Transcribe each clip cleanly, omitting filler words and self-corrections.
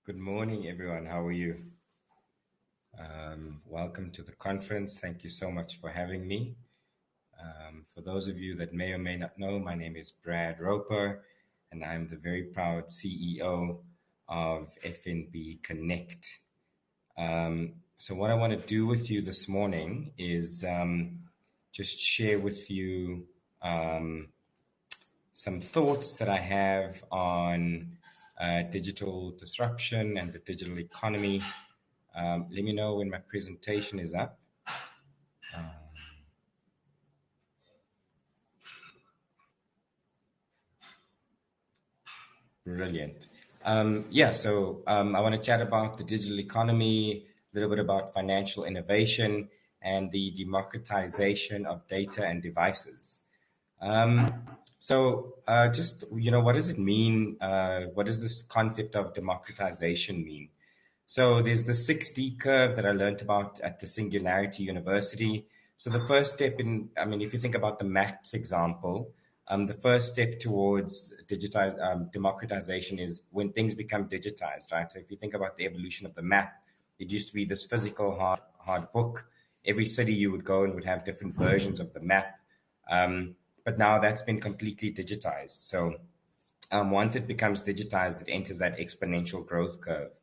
Good morning, everyone. How are you? Welcome to the conference. Thank you so much for having me. For those of you that may or may not know, my name is Brad Roper, and I'm the very proud CEO of FNB Connect. So, what I want to do with you this morning is just share with you um, some thoughts that I have on digital disruption and the digital economy. Let me know when my presentation is up. Brilliant. I want to chat about the digital economy, a little bit about financial innovation, and the democratization of data and devices. What does it mean? What does this concept of democratization mean? So there's the 6D curve that I learned about at the Singularity University. So the first step if you think about the maps example, the first step towards democratization is when things become digitized, right? So if you think about the evolution of the map, it used to be this physical hard book. Every city you would go and would have different versions of the map. But now that's been completely digitized. So once it becomes digitized, it enters that exponential growth curve.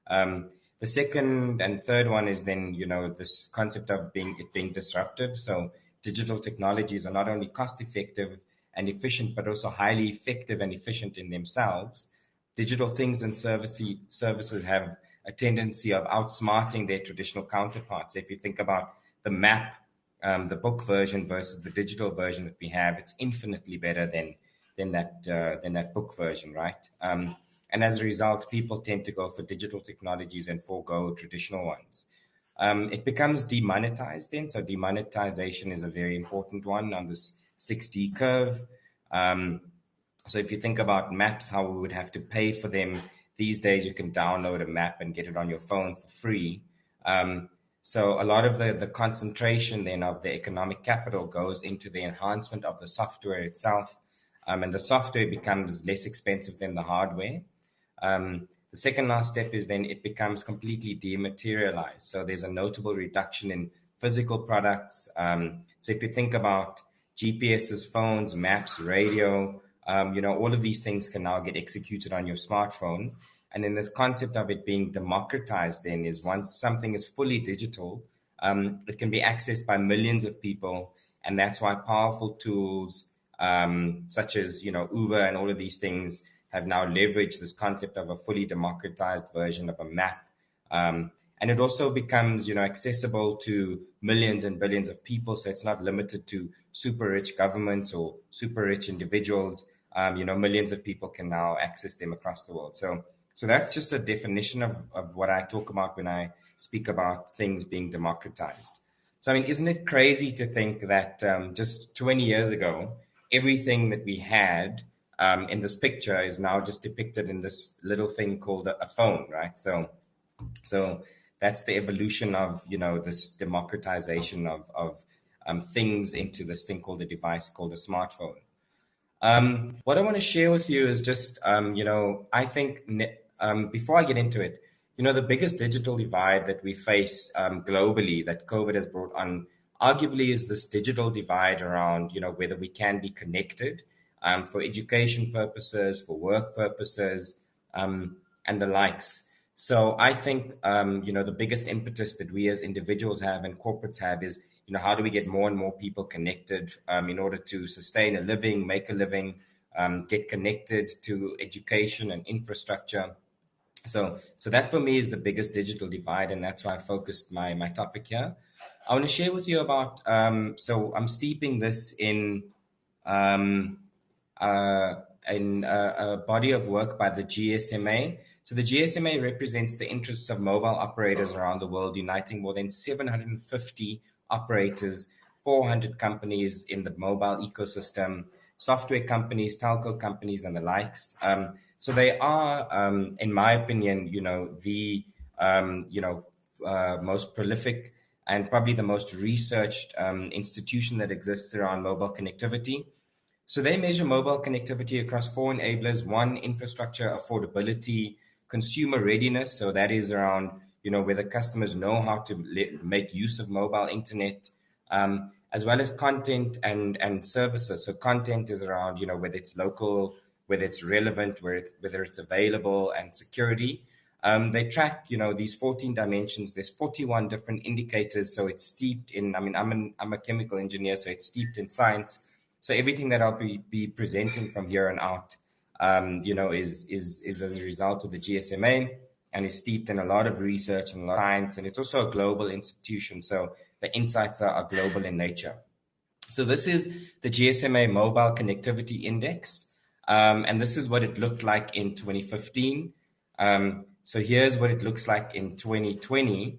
The second and third one is then, this concept of being disruptive. So digital technologies are not only cost effective and efficient, but also highly effective and efficient in themselves. Digital things and services have a tendency of outsmarting their traditional counterparts. If you think about the map, the book version versus the digital version that we have, it's infinitely better than that book version, right? And as a result, people tend to go for digital technologies and forego traditional ones. It becomes demonetized then. So demonetization is a very important one on this 6D curve. Um, so if you think about maps, how we would have to pay for them, these days you can download a map and get it on your phone for free. So a lot of the concentration then of the economic capital goes into the enhancement of the software itself, and the software becomes less expensive than the hardware. The second last step is then it becomes completely dematerialized. So there's a notable reduction in physical products. So if you think about GPS's, phones, maps, radio, all of these things can now get executed on your smartphone. And then this concept of it being democratized then is once something is fully digital, it can be accessed by millions of people. And that's why powerful tools such as Uber and all of these things have now leveraged this concept of a fully democratized version of a map. And it also becomes accessible to millions and billions of people. So it's not limited to super rich governments or super rich individuals. Millions of people can now access them across the world. So that's just a definition of what I talk about when I speak about things being democratized. So, isn't it crazy to think that just 20 years ago, everything that we had in this picture is now just depicted in this little thing called a phone, right? So that's the evolution of, this democratization of things into this thing called a device called a smartphone. What I want to share with you is just, I think before I get into it, the biggest digital divide that we face globally that COVID has brought on, arguably, is this digital divide around, whether we can be connected for education purposes, for work purposes, and the likes. So I think, the biggest impetus that we as individuals have and corporates have is, how do we get more and more people connected in order to sustain a living, make a living, get connected to education and infrastructure. So that for me is the biggest digital divide, and that's why I focused my topic here. I want to share with you about, so I'm steeping this um, uh, in a body of work by the GSMA. So the GSMA represents the interests of mobile operators around the world, uniting more than 750 operators, 400 companies in the mobile ecosystem, software companies, telco companies, and the likes. So they are, in my opinion, the most prolific and probably the most researched institution that exists around mobile connectivity. So they measure mobile connectivity across four enablers: one, infrastructure affordability; consumer readiness. So that is around, whether customers know how to make use of mobile internet, as well as content and services. So content is around, whether it's local, whether it's relevant, whether it's available, and security. They track, these 14 dimensions. There's 41 different indicators. So it's steeped in, I mean, I'm a chemical engineer, so it's steeped in science. So everything that I'll be presenting from here on out, is as a result of the GSMA, and is steeped in a lot of research and a lot of science. And it's also a global institution. So the insights are global in nature. So this is the GSMA Mobile Connectivity Index, and this is what it looked like in 2015. So here's what it looks like in 2020.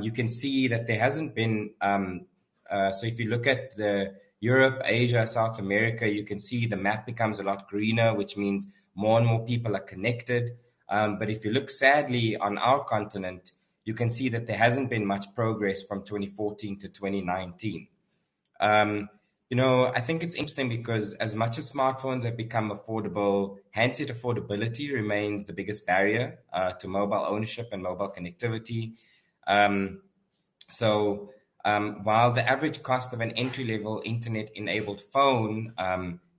You can see that there hasn't been, so if you look at the Europe, Asia, South America, you can see the map becomes a lot greener, which means more and more people are connected. But if you look sadly on our continent, you can see that there hasn't been much progress from 2014 to 2019. I think it's interesting because as much as smartphones have become affordable, handset affordability remains the biggest barrier to mobile ownership and mobile connectivity. Um, so while the average cost of an entry-level internet-enabled phone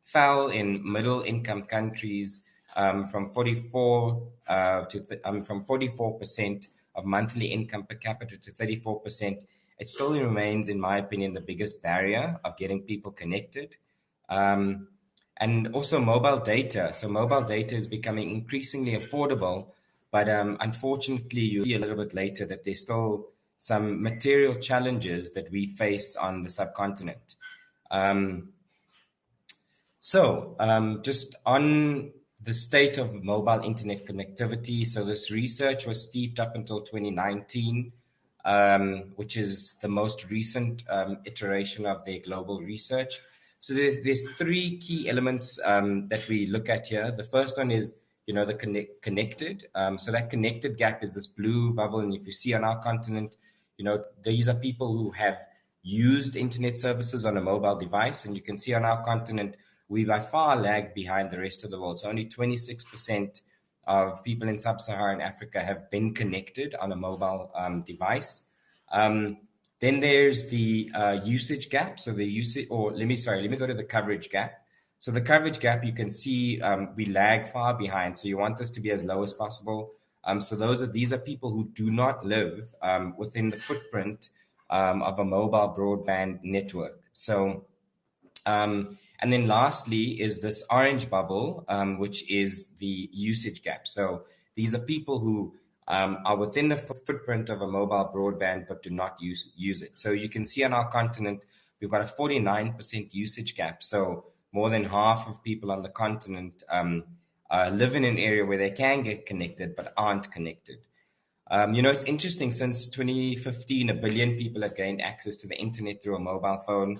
fell in middle-income countries from 44% of monthly income per capita to 34%, it still remains, in my opinion, the biggest barrier of getting people connected. Um, and also mobile data. So mobile data is becoming increasingly affordable, but unfortunately, you see a little bit later that there's still some material challenges that we face on the subcontinent. Um, just on the state of mobile internet connectivity. So, this research was steeped up until 2019, which is the most recent iteration of their global research. So, there's three key elements that we look at here. The first one is, the connected. So, that connected gap is this blue bubble. And if you see on our continent, these are people who have used internet services on a mobile device. And you can see on our continent, we by far lag behind the rest of the world. So only 26% of people in sub-Saharan Africa have been connected on a mobile device. Then there's the usage gap. So the usage, or let me go to the coverage gap. So the coverage gap, you can see we lag far behind. So you want this to be as low as possible. So these are people who do not live within the footprint of a mobile broadband network. So and then lastly is this orange bubble, which is the usage gap. So these are people who are within the footprint of a mobile broadband but do not use it. So you can see on our continent, we've got a 49% usage gap. So more than half of people on the continent live in an area where they can get connected but aren't connected. It's interesting, since 2015, a billion people have gained access to the internet through a mobile phone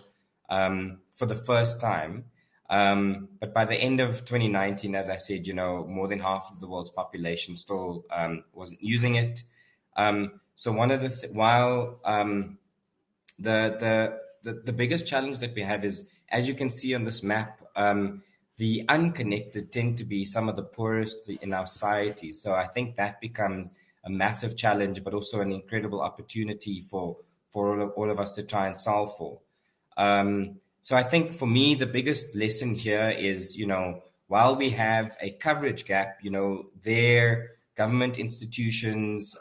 for the first time. But by the end of 2019, as I said, more than half of the world's population still wasn't using it. So one of while the biggest challenge that we have is, as you can see on this map, the unconnected tend to be some of the poorest in our society. So I think that becomes a massive challenge, but also an incredible opportunity for all of us to try and solve for. So I think for me, the biggest lesson here is, while we have a coverage gap, their government institutions,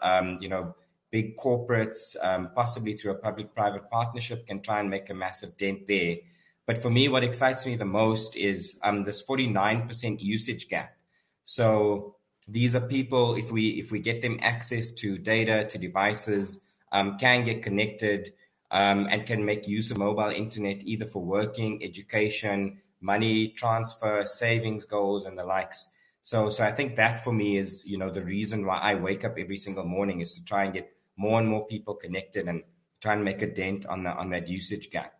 big corporates, possibly through a public-private partnership, can try and make a massive dent there. But for me, what excites me the most is this 49% usage gap. So these are people, if we get them access to data, to devices, can get connected, and can make use of mobile internet either for working, education, money transfer, savings goals, and the likes. So I think that for me is, the reason why I wake up every single morning, is to try and get more and more people connected and try and make a dent on that usage gap.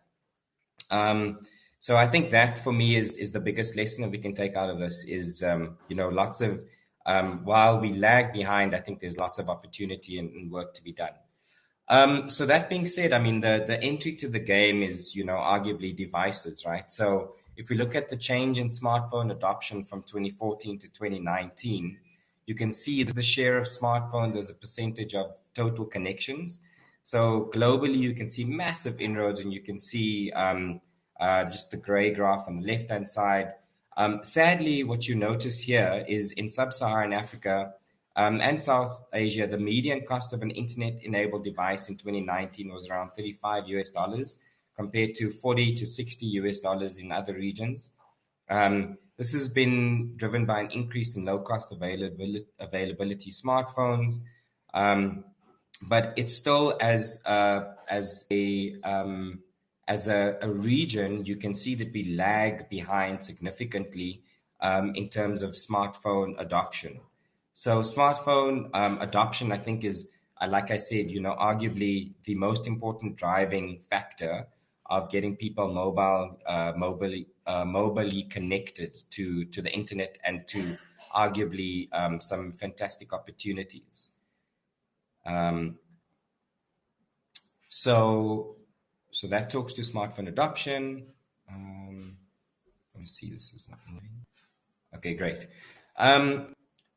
So I think that for me is the biggest lesson that we can take out of this is, lots of, while we lag behind, I think there's lots of opportunity and work to be done. So that being said, I mean, the entry to the game is, arguably devices, right? So if we look at the change in smartphone adoption from 2014 to 2019, you can see the share of smartphones as a percentage of total connections. So globally, you can see massive inroads, and you can see just the gray graph on the left-hand side. Sadly, what you notice here is in sub-Saharan Africa and South Asia, the median cost of an internet-enabled device in 2019 was around $35 compared to 40 to $60 in other regions. This has been driven by an increase in low-cost availability smartphones, but it's still as a region, you can see that we lag behind significantly in terms of smartphone adoption. So smartphone adoption, I think, is like I said, arguably the most important driving factor of getting people mobily connected to the internet and to arguably some fantastic opportunities. So that talks to smartphone adoption. Let me see, this is not moving. Okay, great.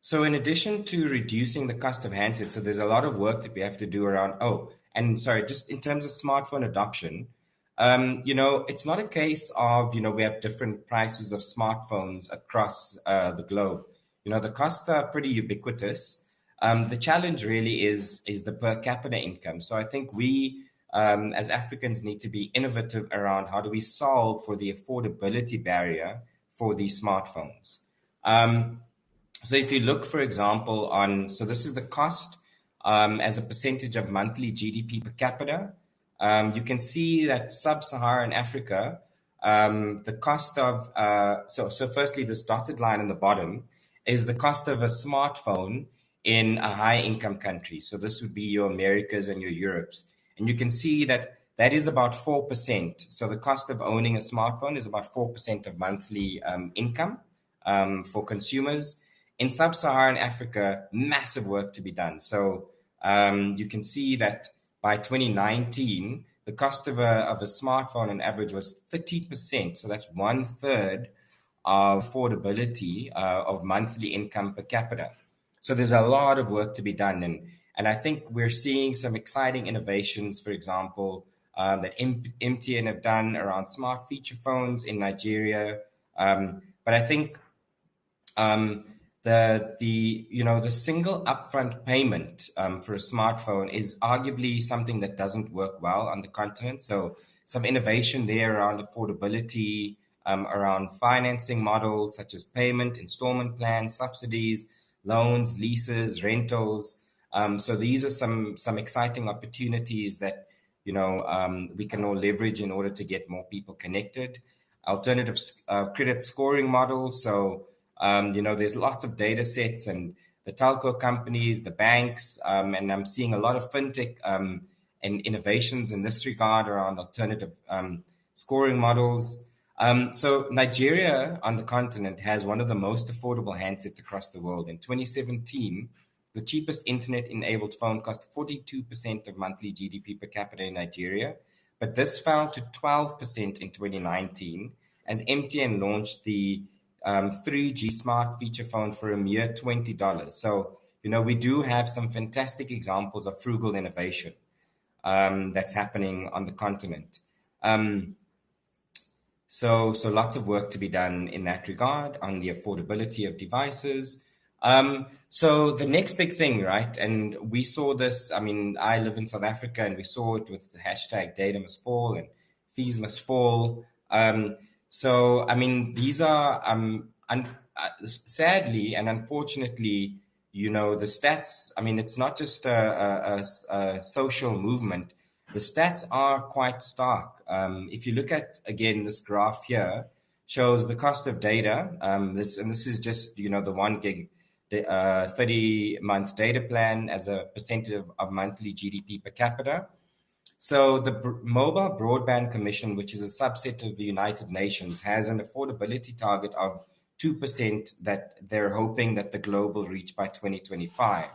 So in addition to reducing the cost of handsets, so there's a lot of work that we have to do around, just in terms of smartphone adoption, it's not a case of, we have different prices of smartphones across the globe. The costs are pretty ubiquitous. The challenge really is the per capita income. So I think we, as Africans, need to be innovative around how do we solve for the affordability barrier for these smartphones. So if you look, for example, so this is the cost as a percentage of monthly GDP per capita. You can see that sub-Saharan Africa, the cost of, so firstly, this dotted line on the bottom is the cost of a smartphone in a high income country. So this would be your Americas and your Europes. And you can see that that is about 4%. So the cost of owning a smartphone is about 4% of monthly income for consumers. In sub-Saharan Africa, massive work to be done. So you can see that by 2019, the cost of a smartphone on average was 30%. So that's 1/3 of affordability of monthly income per capita. So there's a lot of work to be done. And I think we're seeing some exciting innovations, for example, that MTN have done around smart feature phones in Nigeria. But I think the single upfront payment for a smartphone is arguably something that doesn't work well on the continent. So some innovation there around affordability, around financing models such as payment, installment plans, subsidies, loans, leases, rentals. So these are some exciting opportunities that we can all leverage in order to get more people connected. Alternative credit scoring models. So there's lots of data sets and the telco companies, the banks, and I'm seeing a lot of fintech and innovations in this regard around alternative scoring models. So Nigeria on the continent has one of the most affordable handsets across the world. In 2017, the cheapest internet-enabled phone cost 42% of monthly GDP per capita in Nigeria, but this fell to 12% in 2019 as MTN launched the 3G smart feature phone for a mere $20. So, we do have some fantastic examples of frugal innovation that's happening on the continent. So lots of work to be done in that regard on the affordability of devices. So the next big thing, right? And we saw this, I live in South Africa and we saw it with the hashtag data must fall and fees must fall. These are, sadly and unfortunately, the stats, it's not just a social movement. The stats are quite stark. If you look at, again, this graph here, shows the cost of data. This is just, the 1 gig 30-month data plan as a percentage of monthly GDP per capita. So the Mobile Broadband Commission, which is a subset of the United Nations, has an affordability target of 2% that they're hoping that the globe will reach by 2025.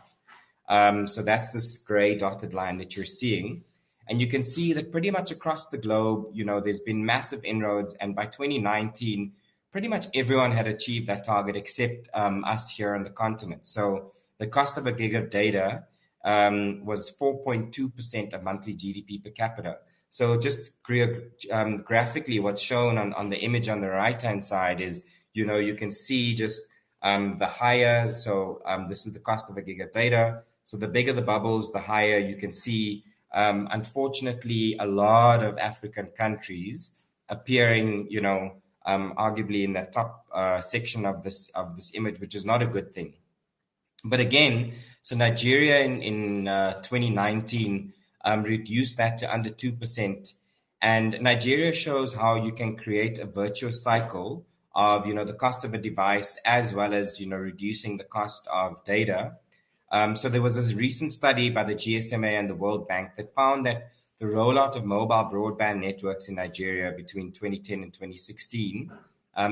So that's this gray dotted line that you're seeing. And you can see that pretty much across the globe, there's been massive inroads. And by 2019, pretty much everyone had achieved that target except us here on the continent. So the cost of a gig of data was 4.2% of monthly GDP per capita. So just graphically, what's shown on the image on the right-hand side is, you can see just the higher. So this is the cost of a gig of data. So the bigger the bubbles, the higher you can see. Unfortunately, a lot of African countries appearing, arguably in the top section of this image, which is not a good thing. But again, so Nigeria in 2019 reduced that to under 2%. And Nigeria shows how you can create a virtuous cycle of, the cost of a device as well as, reducing the cost of data. So there was a recent study by the GSMA and the World Bank that found that the rollout of mobile broadband networks in Nigeria between 2010 and 2016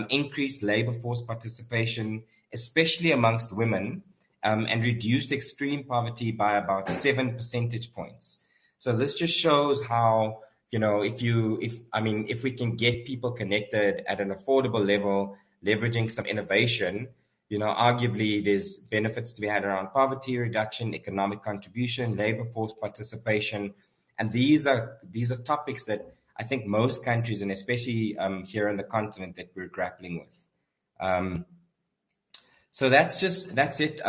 increased labor force participation, especially amongst women, and reduced extreme poverty by about 7 percentage points. So this just shows how, if we can get people connected at an affordable level, leveraging some innovation, arguably there's benefits to be had around poverty reduction, economic contribution, labor force participation, and these are topics that I think most countries, and especially here on the continent, that we're grappling with. So that's it.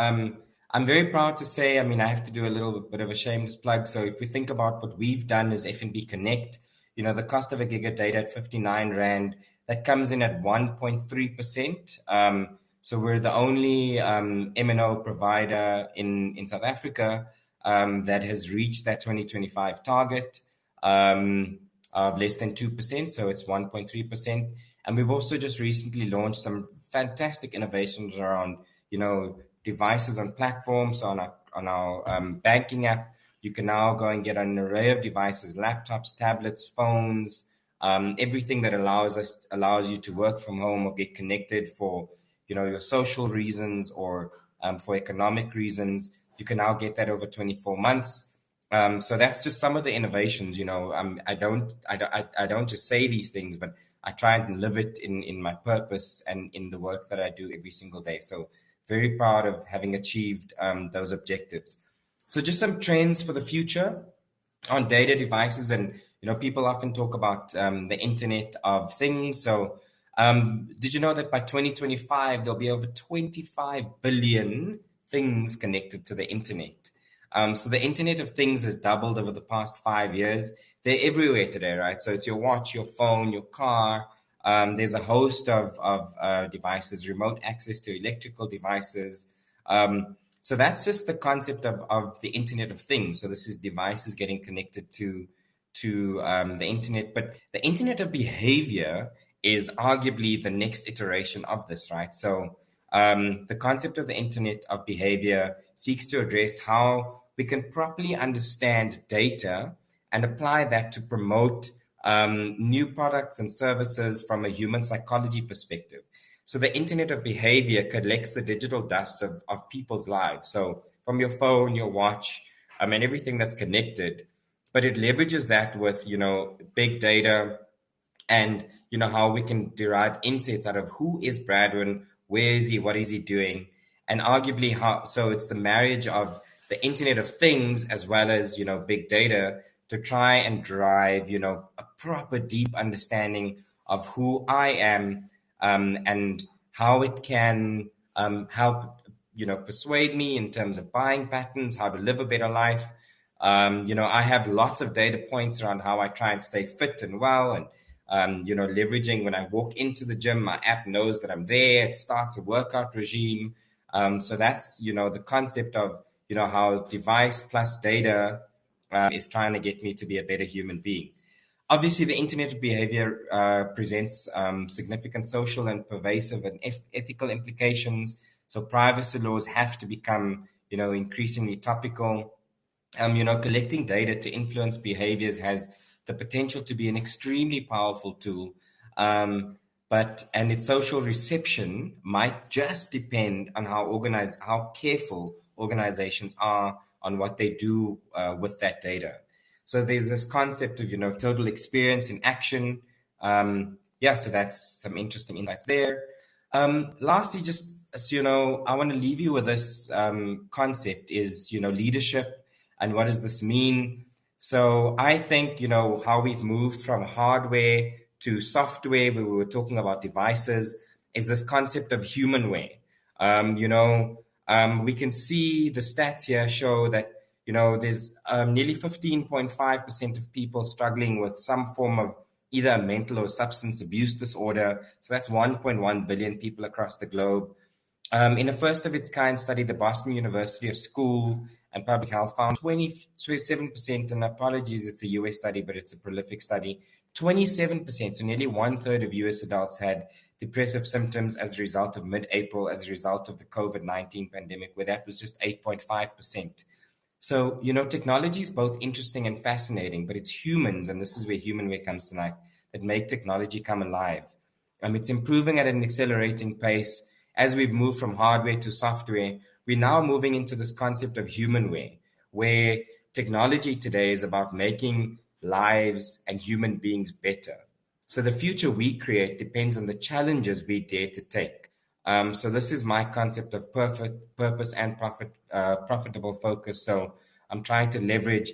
I'm very proud to say, I have to do a little bit of a shameless plug. So if we think about what we've done as FNB Connect, the cost of a gig of data at 59 Rand, that comes in at 1.3%. So we're the only MNO provider in South Africa that has reached that 2025 target of less than 2%. So it's 1.3%. And we've also just recently launched some fantastic innovations around, devices on platforms. So on our banking app, you can now go and get an array of devices, laptops, tablets, phones, everything that allows you to work from home or get connected for, your social reasons or for economic reasons. You can now get that over 24 months. So that's just some of the innovations. I don't just say these things, but I try and live it in my purpose and in the work that I do every single day. So very proud of having achieved those objectives. So just some trends for the future on data devices, and people often talk about the Internet of Things. So did you know that by 2025 there'll be over 25 billion things connected to the internet? So the Internet of Things has doubled over the past 5 years. They're everywhere today, right? So it's your watch, your phone, your car. There's a host of devices, remote access to electrical devices. So that's just the concept of the Internet of Things. So this is devices getting connected to the internet. But the Internet of Behavior is arguably the next iteration of this, right? So the concept of the Internet of Behavior seeks to address how we can properly understand data and apply that to promote new products and services from a human psychology perspective. So the Internet of Behavior collects the digital dust of people's lives. So from your phone, your watch, and everything that's connected, but it leverages that with, big data and, how we can derive insights out of who is Bradwin, where is he, what is he doing, and arguably so it's the marriage of the Internet of Things as well as, big data to try and drive, a proper deep understanding of who I am, and how it can help, persuade me in terms of buying patterns, how to live a better life. I have lots of data points around how I try and stay fit and well, and leveraging when I walk into the gym, my app knows that I'm there. It starts a workout regime. So that's, the concept of, how device plus data is trying to get me to be a better human being. Obviously, the Internet of Behavior presents significant social and pervasive and ethical implications. So privacy laws have to become, increasingly topical. Collecting data to influence behaviors has the potential to be an extremely powerful tool. And its social reception might just depend on how careful organizations are on what they do with that data. So there's this concept of, total experience in action. yeah, so that's some interesting insights there. Lastly, just so you know, I want to leave you with this concept is, leadership and what does this mean? So I think, how we've moved from hardware to software, where we were talking about devices, is this concept of humanware. We can see the stats here show that, there's nearly 15.5% of people struggling with some form of either a mental or substance abuse disorder. So that's 1.1 billion people across the globe. In a first of its kind study, the Boston University of School and Public Health found 27%, and apologies, it's a US study, but it's a prolific study. 27%, so nearly one third of US adults had depressive symptoms as a result of mid-April, as a result of the COVID-19 pandemic, where that was just 8.5%. So, technology is both interesting and fascinating, but it's humans, and this is where humanware comes to life, that make technology come alive. It's improving at an accelerating pace. As we've moved from hardware to software, we're now moving into this concept of humanware, where technology today is about making lives and human beings better. So the future we create depends on the challenges we dare to take. So this is my concept of perfect purpose and profitable focus. So I'm trying to leverage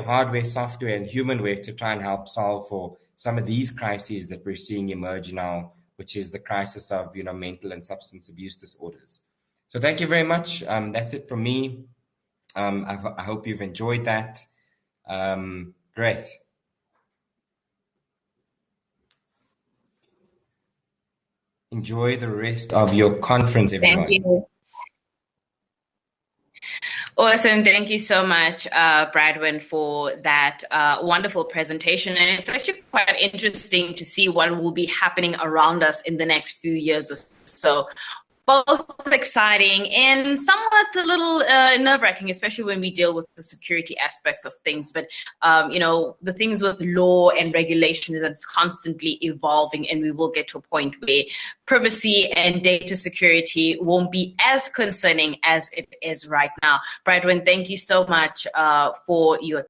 hardware, software, and humanware to try and help solve for some of these crises that we're seeing emerge now, which is the crisis of mental and substance abuse disorders. So thank you very much. That's it from me. I hope you've enjoyed that. Great. Enjoy the rest of your conference, Thank everyone. you. Awesome. Thank you so much, Bradwin, for that wonderful presentation. And it's actually quite interesting to see what will be happening around us in the next few years or so. Both exciting and somewhat a little nerve-wracking, especially when we deal with the security aspects of things. But, the things with law and regulation is that it's constantly evolving, and we will get to a point where privacy and data security won't be as concerning as it is right now. Bradwin, thank you so much for your